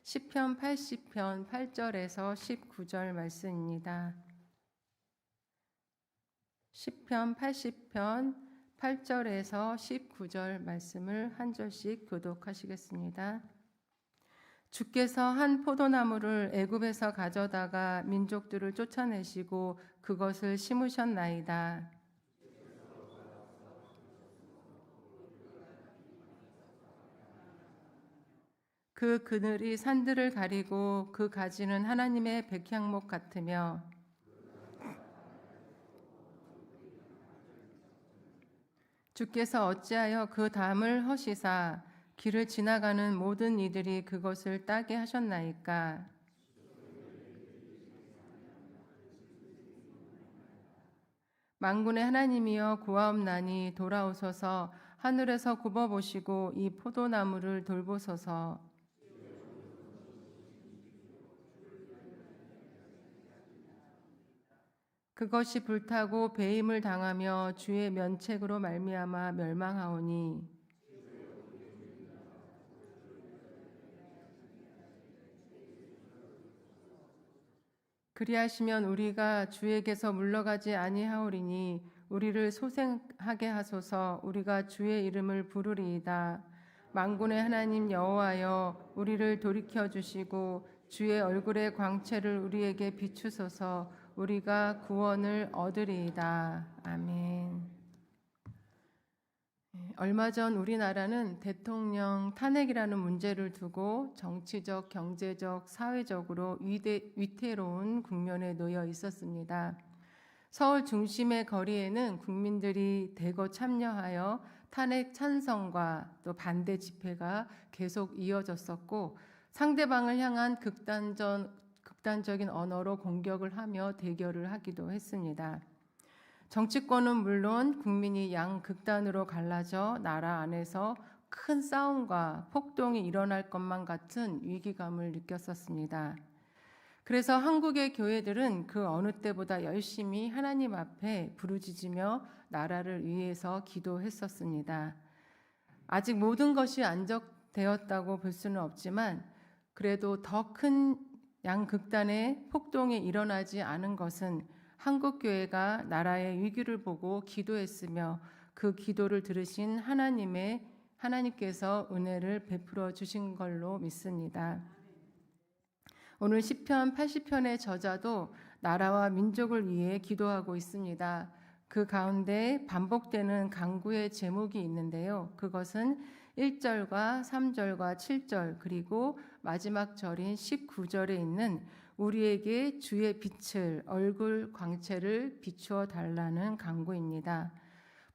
시편 80편 8절에서 19절 말씀입니다. 시편 80편 8절에서 19절 말씀을 한 절씩 교독하시겠습니다. 주께서 한 포도나무를 애굽에서 가져다가 민족들을 쫓아내시고 그것을 심으셨나이다. 그 그늘이 산들을 가리고 그 가지는 하나님의 백향목 같으며 주께서 어찌하여 그 담을 허시사 길을 지나가는 모든 이들이 그것을 따게 하셨나이까. 만군의 하나님이여 구하옵나니 돌아오소서. 하늘에서 굽어보시고 이 포도나무를 돌보소서. 그것이 불타고 배임을 당하며 주의 면책으로 말미암아 멸망하오니 그리하시면 우리가 주에게서 물러가지 아니하오리니 우리를 소생하게 하소서. 우리가 주의 이름을 부르리이다. 만군의 하나님 여호와여 우리를 돌이켜 주시고 주의 얼굴의 광채를 우리에게 비추소서. 우리가 구원을 얻으리이다. 아멘. 얼마 전 우리나라는 대통령 탄핵이라는 문제를 두고 정치적, 경제적, 사회적으로 위태로운 국면에 놓여 있었습니다. 서울 중심의 거리에는 국민들이 대거 참여하여 탄핵 찬성과 또 반대 집회가 계속 이어졌었고 상대방을 향한 극단적인 언어로 공격을 하며 대결을 하기도 했습니다. 정치권은 물론 국민이 양극단으로 갈라져 나라 안에서 큰 싸움과 폭동이 일어날 것만 같은 위기감을 느꼈었습니다. 그래서 한국의 교회들은 그 어느 때보다 열심히 하나님 앞에 부르짖으며 나라를 위해서 기도했었습니다. 아직 모든 것이 안정되었다고 볼 수는 없지만 그래도 더 큰 양극단의 폭동이 일어나지 않은 것은 한국교회가 나라의 위기를 보고 기도했으며 그 기도를 들으신 하나님께서 은혜를 베풀어 주신 걸로 믿습니다. 오늘 시편 80편의 저자도 나라와 민족을 위해 기도하고 있습니다. 그 가운데 반복되는 간구의 제목이 있는데요. 그것은 1절과 3절과 7절 그리고 마지막 절인 19절에 있는 우리에게 주의 빛을 얼굴 광채를 비추어 달라는 간구입니다.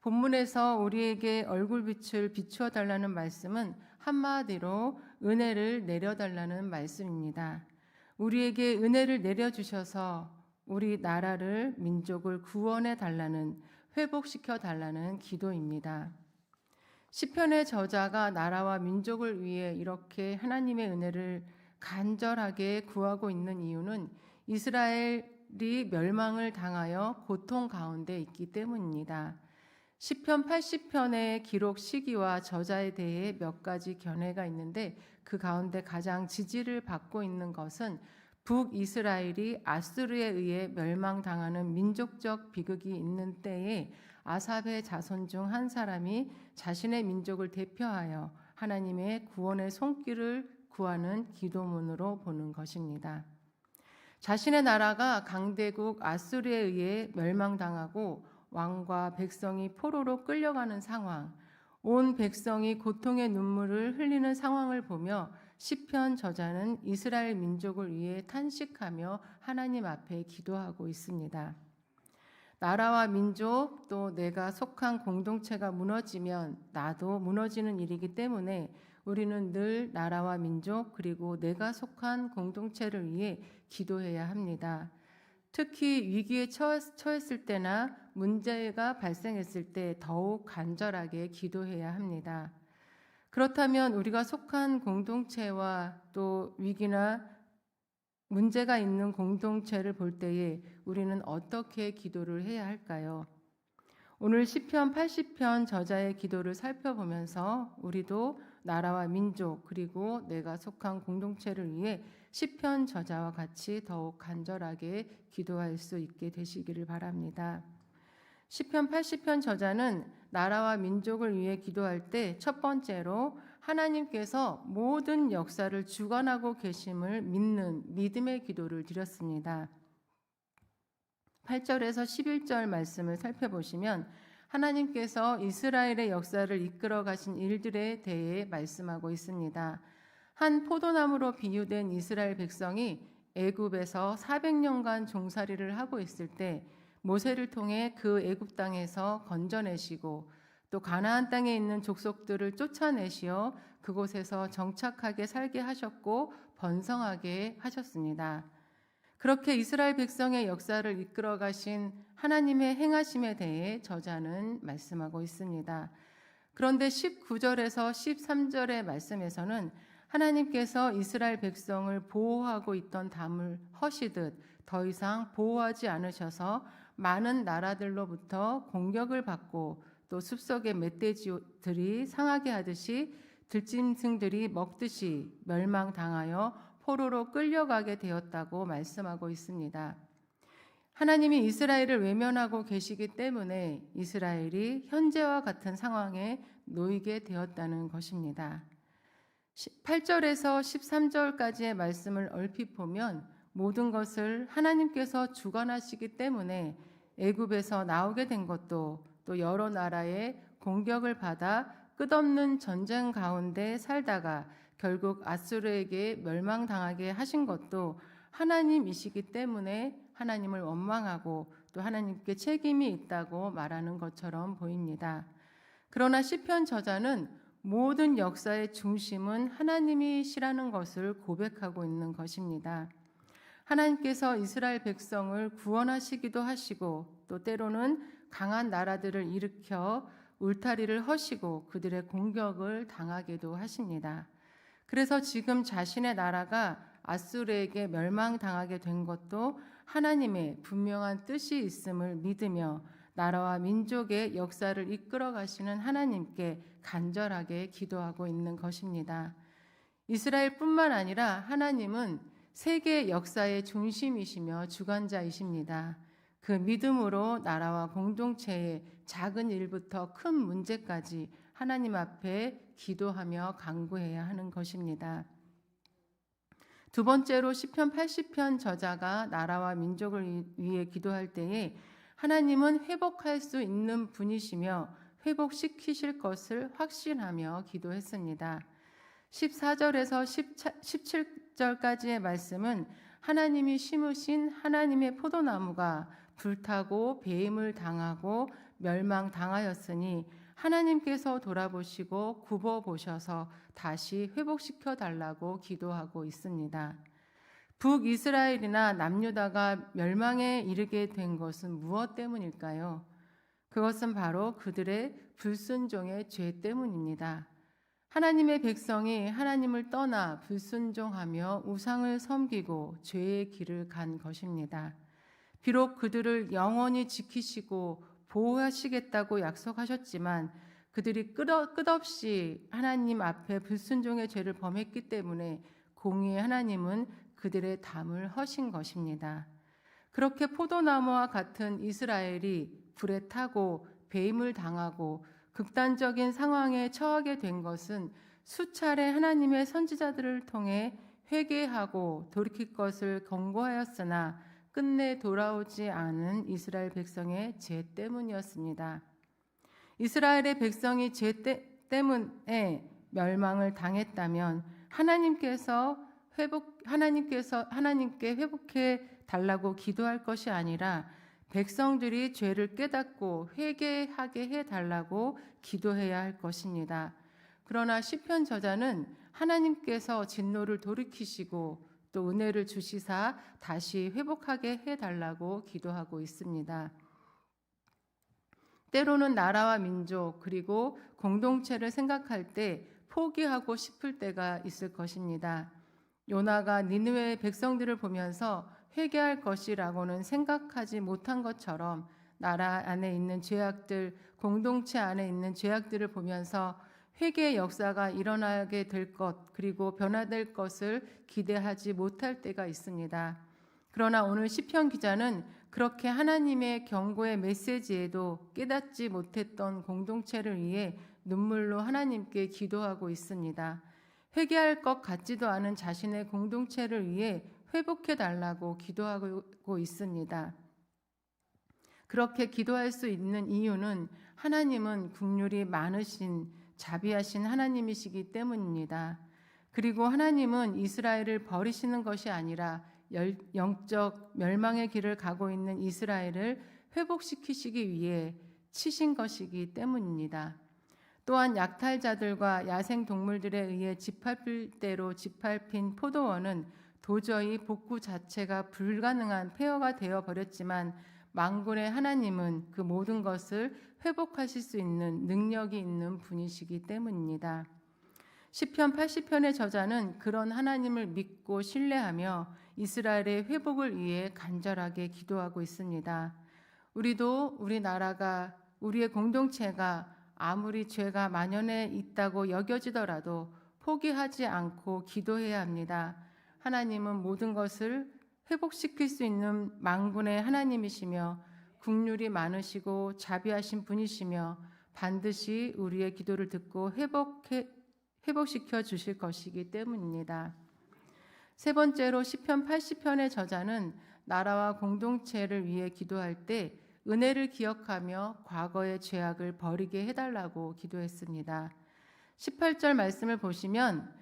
본문에서 우리에게 얼굴 빛을 비추어 달라는 말씀은 한마디로 은혜를 내려달라는 말씀입니다. 우리에게 은혜를 내려주셔서 우리 나라를 민족을 구원해 달라는 회복시켜 달라는 기도입니다. 시편의 저자가 나라와 민족을 위해 이렇게 하나님의 은혜를 간절하게 구하고 있는 이유는 이스라엘이 멸망을 당하여 고통 가운데 있기 때문입니다. 시편 80편의 기록 시기와 저자에 대해 몇 가지 견해가 있는데 그 가운데 가장 지지를 받고 있는 것은 북이스라엘이 아수르에 의해 멸망당하는 민족적 비극이 있는 때에 아삽의 자손 중 한 사람이 자신의 민족을 대표하여 하나님의 구원의 손길을 구하는 기도문으로 보는 것입니다. 자신의 나라가 강대국 아수르에 의해 멸망당하고 왕과 백성이 포로로 끌려가는 상황, 온 백성이 고통의 눈물을 흘리는 상황을 보며 시편 저자는 이스라엘 민족을 위해 탄식하며 하나님 앞에 기도하고 있습니다. 나라와 민족 또 내가 속한 공동체가 무너지면 나도 무너지는 일이기 때문에 우리는 늘 나라와 민족 그리고 내가 속한 공동체를 위해 기도해야 합니다. 특히 위기에 처했을 때나 문제가 발생했을 때 더욱 간절하게 기도해야 합니다. 그렇다면 우리가 속한 공동체와 또 위기나 문제가 있는 공동체를 볼 때에 우리는 어떻게 기도를 해야 할까요? 오늘 시편 80편 저자의 기도를 살펴보면서 우리도 나라와 민족 그리고 내가 속한 공동체를 위해 시편 저자와 같이 더욱 간절하게 기도할 수 있게 되시기를 바랍니다. 시편 80편 저자는 나라와 민족을 위해 기도할 때 첫 번째로 하나님께서 모든 역사를 주관하고 계심을 믿는 믿음의 기도를 드렸습니다. 8절에서 11절 말씀을 살펴보시면 하나님께서 이스라엘의 역사를 이끌어 가신 일들에 대해 말씀하고 있습니다. 한 포도나무로 비유된 이스라엘 백성이 애굽에서 400년간 종살이를 하고 있을 때 모세를 통해 그 애굽 땅에서 건져내시고 또 가나안 땅에 있는 족속들을 쫓아내시어 그곳에서 정착하게 살게 하셨고 번성하게 하셨습니다. 그렇게 이스라엘 백성의 역사를 이끌어 가신 하나님의 행하심에 대해 저자는 말씀하고 있습니다. 그런데 19절에서 13절의 말씀에서는 하나님께서 이스라엘 백성을 보호하고 있던 담을 허시듯 더 이상 보호하지 않으셔서 많은 나라들로부터 공격을 받고 또 숲속의 멧돼지들이 상하게 하듯이 들짐승들이 먹듯이 멸망당하여 포로로 끌려가게 되었다고 말씀하고 있습니다. 하나님이 이스라엘을 외면하고 계시기 때문에 이스라엘이 현재와 같은 상황에 놓이게 되었다는 것입니다. 8절에서 13절까지의 말씀을 얼핏 보면 모든 것을 하나님께서 주관하시기 때문에 애굽에서 나오게 된 것도 또 여러 나라의 공격을 받아 끝없는 전쟁 가운데 살다가 결국 아수르에게 멸망당하게 하신 것도 하나님이시기 때문에 하나님을 원망하고 또 하나님께 책임이 있다고 말하는 것처럼 보입니다. 그러나 시편 저자는 모든 역사의 중심은 하나님이시라는 것을 고백하고 있는 것입니다. 하나님께서 이스라엘 백성을 구원하시기도 하시고 또 때로는 강한 나라들을 일으켜 울타리를 허시고 그들의 공격을 당하기도 하십니다. 그래서 지금 자신의 나라가 아수르에게 멸망당하게 된 것도 하나님의 분명한 뜻이 있음을 믿으며 나라와 민족의 역사를 이끌어 가시는 하나님께 간절하게 기도하고 있는 것입니다. 이스라엘뿐만 아니라 하나님은 세계 역사의 중심이시며 주관자이십니다. 그 믿음으로 나라와 공동체의 작은 일부터 큰 문제까지 하나님 앞에 기도하며 간구해야 하는 것입니다. 두 번째로 시편 80편 저자가 나라와 민족을 위해 기도할 때에 하나님은 회복할 수 있는 분이시며 회복시키실 것을 확신하며 기도했습니다. 14절에서 17절까지의 말씀은 하나님이 심으신 하나님의 포도나무가 불타고 배임을 당하고 멸망당하였으니 하나님께서 돌아보시고 굽어보셔서 다시 회복시켜 달라고 기도하고 있습니다. 북이스라엘이나 남유다가 멸망에 이르게 된 것은 무엇 때문일까요? 그것은 바로 그들의 불순종의 죄 때문입니다. 하나님의 백성이 하나님을 떠나 불순종하며 우상을 섬기고 죄의 길을 간 것입니다. 비록 그들을 영원히 지키시고 보호하시겠다고 약속하셨지만 그들이 끝없이 하나님 앞에 불순종의 죄를 범했기 때문에 공의의 하나님은 그들의 담을 허신 것입니다. 그렇게 포도나무와 같은 이스라엘이 불에 타고 배임을 당하고 극단적인 상황에 처하게 된 것은 수차례 하나님의 선지자들을 통해 회개하고 돌이킬 것을 권고하였으나 끝내 돌아오지 않은 이스라엘 백성의 죄 때문이었습니다. 이스라엘의 백성이 죄 때문에 멸망을 당했다면 하나님께 회복해 달라고 기도할 것이 아니라 백성들이 죄를 깨닫고 회개하게 해 달라고 기도해야 할 것입니다. 그러나 시편 저자는 하나님께서 진노를 돌이키시고 또 은혜를 주시사 다시 회복하게 해 달라고 기도하고 있습니다. 때로는 나라와 민족 그리고 공동체를 생각할 때 포기하고 싶을 때가 있을 것입니다. 요나가 니느웨 백성들을 보면서 회개할 것이라고는 생각하지 못한 것처럼 나라 안에 있는 죄악들, 공동체 안에 있는 죄악들을 보면서 회개의 역사가 일어나게 될 것, 그리고 변화될 것을 기대하지 못할 때가 있습니다. 그러나 오늘 시편 기자는 그렇게 하나님의 경고의 메시지에도 깨닫지 못했던 공동체를 위해 눈물로 하나님께 기도하고 있습니다. 회개할 것 같지도 않은 자신의 공동체를 위해 회복해 달라고 기도하고 있습니다. 그렇게 기도할 수 있는 이유는 하나님은 긍휼이 많으신 자비하신 하나님이시기 때문입니다. 그리고 하나님은 이스라엘을 버리시는 것이 아니라 영적 멸망의 길을 가고 있는 이스라엘을 회복시키시기 위해 치신 것이기 때문입니다. 또한 약탈자들과 야생동물들에 의해 짓밟힐 짓밟힌 포도원은 도저히 복구 자체가 불가능한 폐허가 되어 버렸지만 만군의 하나님은 그 모든 것을 회복하실 수 있는 능력이 있는 분이시기 때문입니다. 시편 80편의 저자는 그런 하나님을 믿고 신뢰하며 이스라엘의 회복을 위해 간절하게 기도하고 있습니다. 우리도 우리 나라가, 우리의 공동체가 아무리 죄가 만연해 있다고 여겨지더라도 포기하지 않고 기도해야 합니다. 하나님은 모든 것을 회복시킬 수 있는 만군의 하나님이시며 긍휼이 많으시고 자비하신 분이시며 반드시 우리의 기도를 듣고 회복시켜 주실 것이기 때문입니다. 세 번째로 시편 80편의 저자는 나라와 공동체를 위해 기도할 때 은혜를 기억하며 과거의 죄악을 버리게 해달라고 기도했습니다. 18절 말씀을 보시면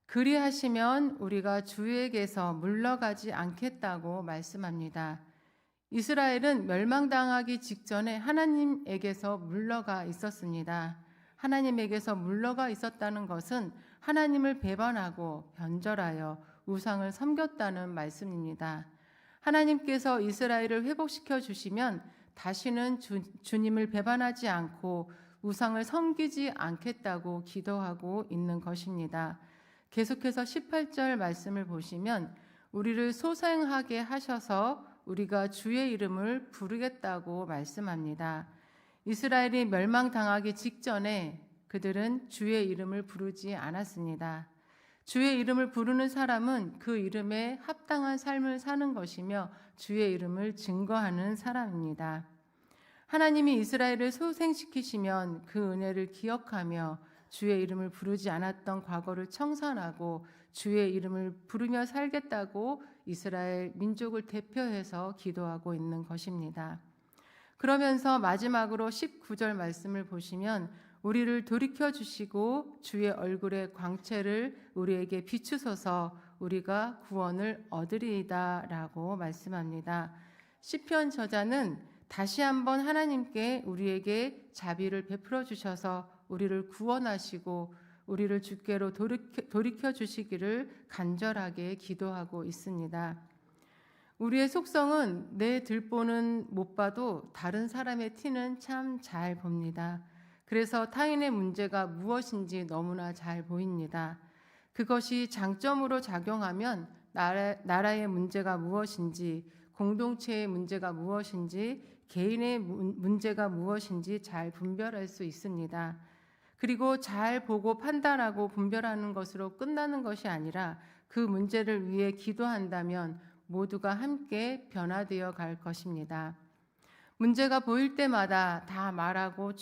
그리하시면 우리가 주에게서 물러가지 않겠다고 말씀합니다. 이스라엘은 멸망당하기 직전에 하나님에게서 물러가 있었습니다. 하나님에게서 물러가 있었다는 것은 하나님을 배반하고 변절하여 우상을 섬겼다는 말씀입니다. 하나님께서 이스라엘을 회복시켜 주시면 다시는 주님을 배반하지 않고 우상을 섬기지 않겠다고 기도하고 있는 것입니다. 계속해서 18절 말씀을 보시면 우리를 소생하게 하셔서 우리가 주의 이름을 부르겠다고 말씀합니다. 이스라엘이 멸망당하기 직전에 그들은 주의 이름을 부르지 않았습니다. 주의 이름을 부르는 사람은 그 이름에 합당한 삶을 사는 것이며 주의 이름을 증거하는 사람입니다. 하나님이 이스라엘을 소생시키시면 그 은혜를 기억하며 주의 이름을 부르지 않았던 과거를 청산하고 주의 이름을 부르며 살겠다고 이스라엘 민족을 대표해서 기도하고 있는 것입니다. 그러면서 마지막으로 19절 말씀을 보시면 우리를 돌이켜 주시고 주의 얼굴의 광채를 우리에게 비추소서 우리가 구원을 얻으리이다라고 말씀합니다. 시편 저자는 다시 한번 하나님께 우리에게 자비를 베풀어 주셔서 우리를 구원하시고 우리를 주께로 돌이켜 주시기를 간절하게 기도하고 있습니다. 우리의 속성은 내 들보는 못 봐도 다른 사람의 티는 참 잘 봅니다. 그래서 타인의 문제가 무엇인지 너무나 잘 보입니다. 그것이 장점으로 작용하면 나라의 문제가 무엇인지, 공동체의 문제가 무엇인지, 개인의 문제가 무엇인지 잘 분별할 수 있습니다. 그리고 잘 보고 판단하고 분별하는 것으로 끝나는 것이 아니라 그 문제를 위해 기도한다면 모두가 함께 변화되어 갈 것입니다. 문제가 보일 때마다 다 말하고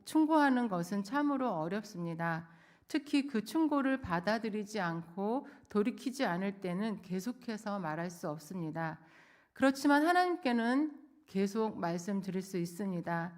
충고하는 것은 참으로 어렵습니다. 특히 그 충고를 받아들이지 않고 돌이키지 않을 때는 계속해서 말할 수 없습니다. 그렇지만 하나님께는 계속 말씀드릴 수 있습니다.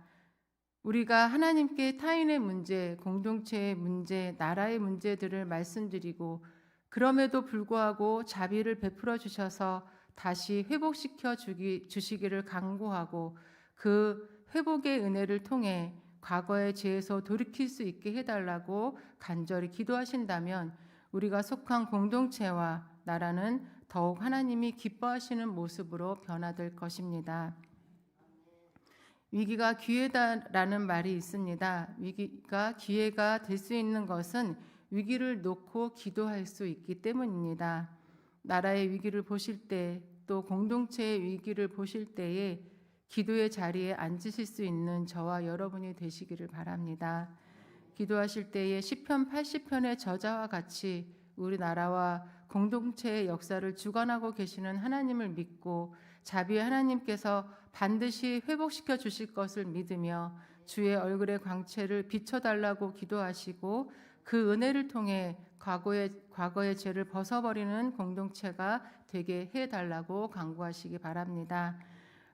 우리가 하나님께 타인의 문제, 공동체의 문제, 나라의 문제들을 말씀드리고 그럼에도 불구하고 자비를 베풀어 주셔서 다시 회복시켜 주시기를 간구하고 그 회복의 은혜를 통해 과거의 죄에서 돌이킬 수 있게 해달라고 간절히 기도하신다면 우리가 속한 공동체와 나라는 더욱 하나님이 기뻐하시는 모습으로 변화될 것입니다. 위기가 기회다라는 말이 있습니다. 위기가 기회가 될 수 있는 것은 위기를 놓고 기도할 수 있기 때문입니다. 나라의 위기를 보실 때 또 공동체의 위기를 보실 때에 기도의 자리에 앉으실 수 있는 저와 여러분이 되시기를 바랍니다. 기도하실 때에 시편 80편의 저자와 같이 우리나라와 공동체의 역사를 주관하고 계시는 하나님을 믿고 자비의 하나님께서 반드시 회복시켜 주실 것을 믿으며 주의 얼굴의 광채를 비춰달라고 기도하시고 그 은혜를 통해 과거의 죄를 벗어버리는 공동체가 되게 해달라고 간구하시기 바랍니다.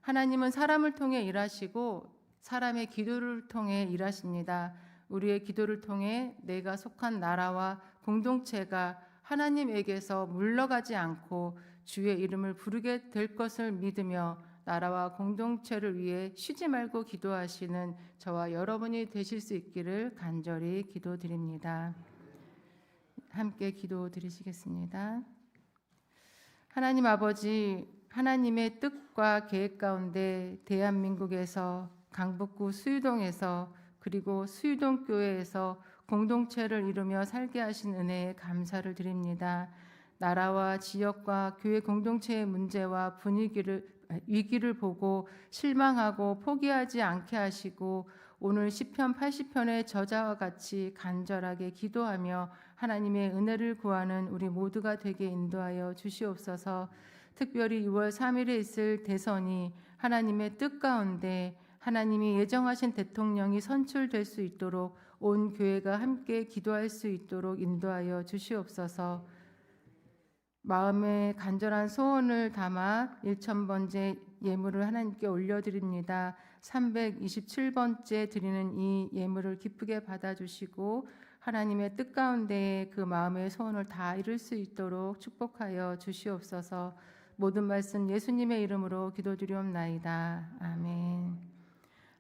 하나님은 사람을 통해 일하시고 사람의 기도를 통해 일하십니다. 우리의 기도를 통해 내가 속한 나라와 공동체가 하나님에게서 물러가지 않고 주의 이름을 부르게 될 것을 믿으며 나라와 공동체를 위해 쉬지 말고 기도하시는 저와 여러분이 되실 수 있기를 간절히 기도드립니다. 함께 기도드리시겠습니다. 하나님 아버지, 하나님의 뜻과 계획 가운데 대한민국에서 강북구 수유동에서 그리고 수유동 교회에서 공동체를 이루며 살게 하신 은혜에 감사를 드립니다. 나라와 지역과 교회 공동체의 문제와 위기를 보고 실망하고 포기하지 않게 하시고 오늘 시편 80편의 저자와 같이 간절하게 기도하며 하나님의 은혜를 구하는 우리 모두가 되게 인도하여 주시옵소서. 특별히 6월 3일에 있을 대선이 하나님의 뜻 가운데 하나님이 예정하신 대통령이 선출될 수 있도록 온 교회가 함께 기도할 수 있도록 인도하여 주시옵소서. 마음에 간절한 소원을 담아 1000번째 예물을 하나님께 올려드립니다. 327번째 드리는 이 예물을 기쁘게 받아주시고 하나님의 뜻 가운데 그 마음의 소원을 다 이룰 수 있도록 축복하여 주시옵소서. 모든 말씀 예수님의 이름으로 기도드리옵나이다. 아멘.